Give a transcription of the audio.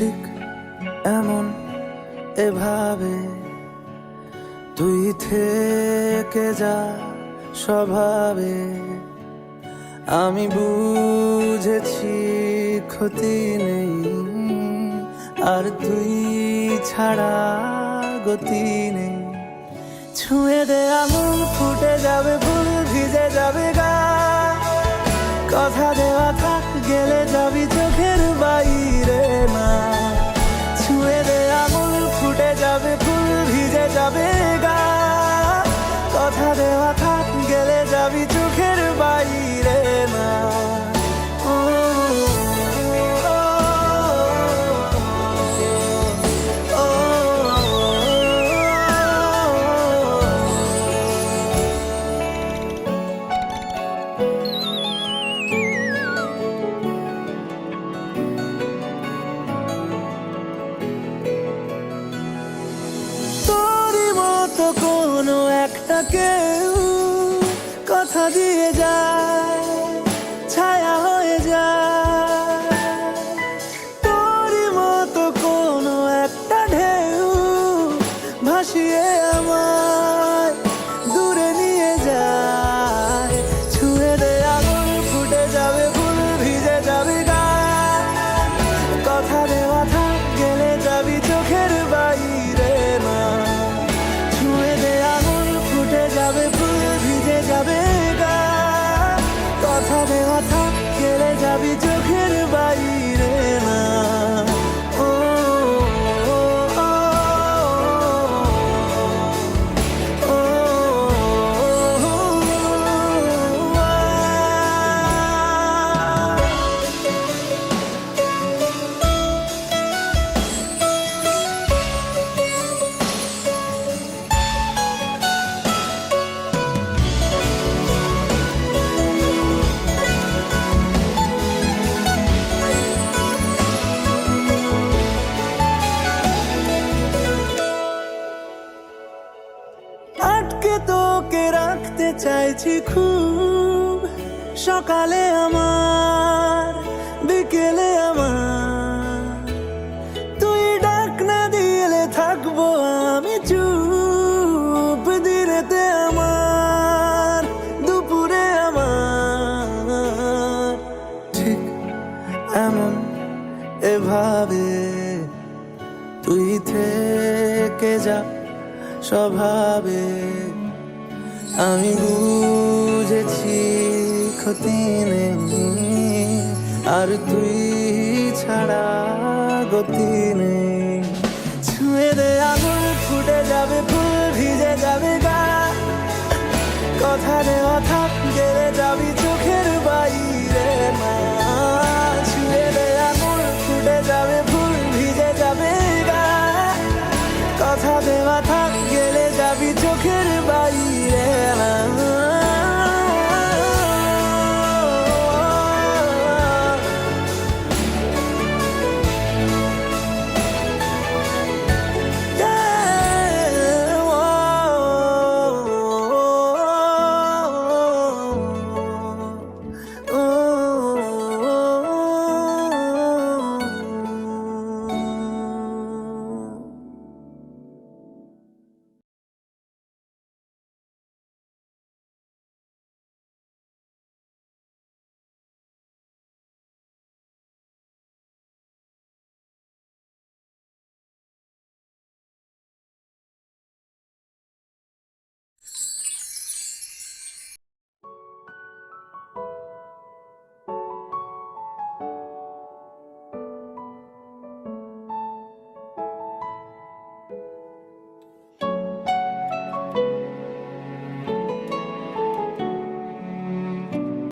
ঠিক এমন এভাবে তুই থেকে যা স্বভাবে। আমি বুঝেছি ক্ষতি নেই, আর তুই ছাড়া গতি নেই। ছুঁয়ে দে আঙুল, ফুটে যাবে ফুল, ভিজে যাবে গা। কথা দেওয়া থাক, গেলে যাবি চোখের বাইরে না। ছুঁয়ে দে আঙুল, ফুটে যাবে ফুল, ভিজে যাবে গা। কথা দেওয়া থাক, গেলে যাবি চোখের বাইরে না। কোনো একটা কেউ কথা দিয়ে যায়, ছায়া হয়ে যায়। তোরই মতো কোনো একটা ঢেউ ভাসিয়ে আমায় দূরে নিয়ে যায়। ছুঁয়ে দে আগুন, ফুটে যাবে ফুল, ভিজে যাবে গা। কথা দেওয়া থাক, গেলে যাবি চোখের বাইরে না। যাবে ফুল, ভিজে যাবে গা। কথা দেওয়া থাক, গেলে যাবি চোখের বাইরে না। আটকে তোকে রাখতে চাইছি খুব, সকালে আমার, বিকেলে আমার। তুই ডাক না দিলে থাকবো আমি চুপ, দিনেতে আমার, দুপুরে আমার। ঠিক এমন এভাবে তুই থেকে যা স্বভাবে। আমি বুঝেছি ক্ষতি নেই, আর তুই ছাড়া গতি নেই। ছুঁয়ে দে আগুন, ফুটে যাবে ফুল, ভিজে যাবে গা। কথা দেওয়া থাক,